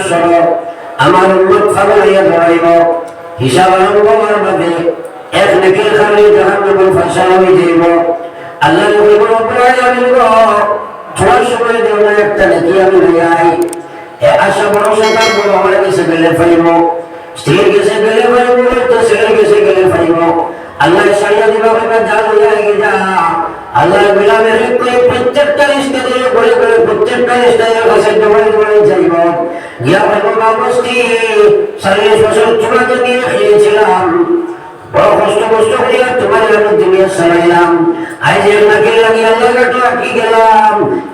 সরো আমার উম্মত ফালাইয়া ধরাইব হিসাব আরম্ভ হওয়ার বাদে এক নেকির কারণে জাহান্নামের ফাঁসা হয়ে যাইব আল্লাহ নবী রব্বুল আলামিন থোড়া সময় দেব একটা নেকি আমি লইয়াই এ আশা ভরসা করবো আমার কাছে গেলে পাইব স্ত্রীর কাছে গেলে পাইব তো ছেলের কাছে গেলে পাইব আল্লাহ সারিয়া দিবা বলে যা লইয়া আগে যা আল্লাহ বিলামের প্রত্যেকটা রিস্তাদের করে করে প্রত্যেকটা রিস্তাদের কাছে দৌড়ে যাইব গিয়া পাইব বাবস্তি 40 বছর চূড়াতে নিয়ে খেয়েছিলাম বড় কষ্ট করিয়া তোমার আমি দুনিয়া চালাইলাম আজ নাকি লাগি আল্লাহ কাছে আটকে গেলাম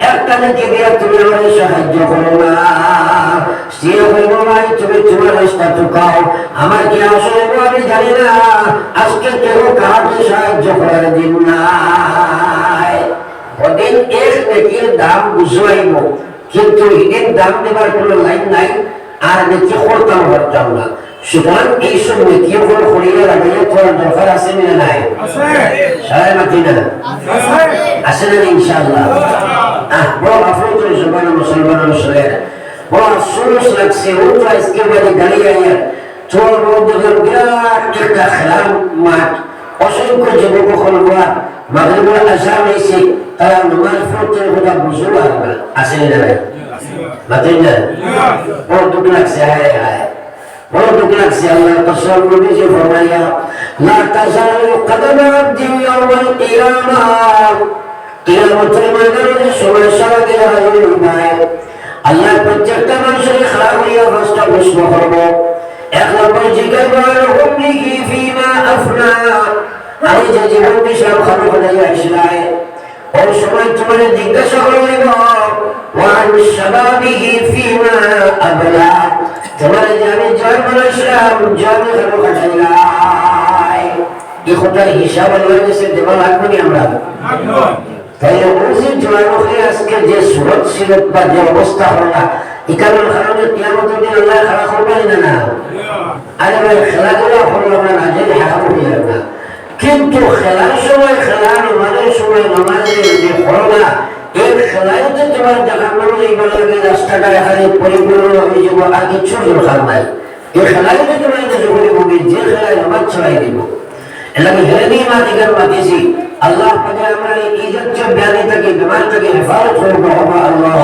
একটা নাকি দিয়া তুমি আমাদের সাহায্য করো না স্ত্রী হইব ভাই তুমি তোমার রাস্তা টুকাও আমার কি আসলে আমি জানি না আজকে কেউ কাউকে সাহায্য করার দিন নাই ওদিন এক নাকির দাম বুঝাইব কিন্তু এর দাম দেবার কোনো লাইন নাই আর নাকি করতাম না সুতরাং এই সব নেকির কোন খড়িয়ে লাগাইয়া তোর দরকার আছে না নাই সারা মাতিনা আছে না ইনশাআল্লাহ বড় আফসোস জবান মুসলমান শরীর বড় আফসোস লাগছে ও তো আজকে বাড়ি দাঁড়িয়ে আইয়া তোর মধ্যে বিরাট একটা খেলার মাঠ অসংখ্য যুবক হলবা মাগরিবের আশা হয়েছে তারা নামাজ পড়তে কথা বুঝতে পারবে আছে না নাই মাতিনা বড় দুঃখ লাগছে হায় হায় বড় দুঃখ লাগছে আল্লাহর কসম নবী যে ফরমায়া লা তাজালু কদম আবদি ইয়াউমাল কিয়ামাহ কিয়ামতের ময়দানে সময় সারাতে হাজির হবে আল্লাহ প্রত্যেকটা মানুষের খারাপ হইয়া পাঁচটা প্রশ্ন করব এক নম্বর জিজ্ঞাসা করব কি ফিমা আফনা আমি যে জীবন বিষয় খবর হয়ে আসলাই ওই সময় তোমার জিজ্ঞাসা করব ওয়ান শাবাবিহি ফিমা আবলা তোমার যে আমি জয় বলেছিলাম জয় কেন কাটাইলাই এই কথার হিসাব আল্লাহর কাছে দেওয়া লাগবে না আমরা তাই ওই জয় মুখে আজকে যে সুরত ছিল বা যে অবস্থা হল না এই কারণে কিয়ামতের দিন আল্লাহ খারাপ করবেন না আরে ভাই খেলাধুলা হলো না যে হারাম হয়ে যাবে না কিন্তু খেলার সময় খেলা নামাজের সময় নামাজের যে হলো না এই খেলায় যে তোমার জাহান্নামে এইবার লাগে রাস্তাটা এখানে পরিপূর্ণ হয়ে যাব আর কিছু দরকার নাই এই খেলায় যে তোমার জীবনে হবে যে খেলায় নামাজ ছড়াই দিব এলাকে হেরেনি মাটিকার মাতিছি আল্লাহ পাকে আমরা এই ইজ্জত ব্যাধি থেকে বিমার থেকে হেফাজত করবো আল্লাহ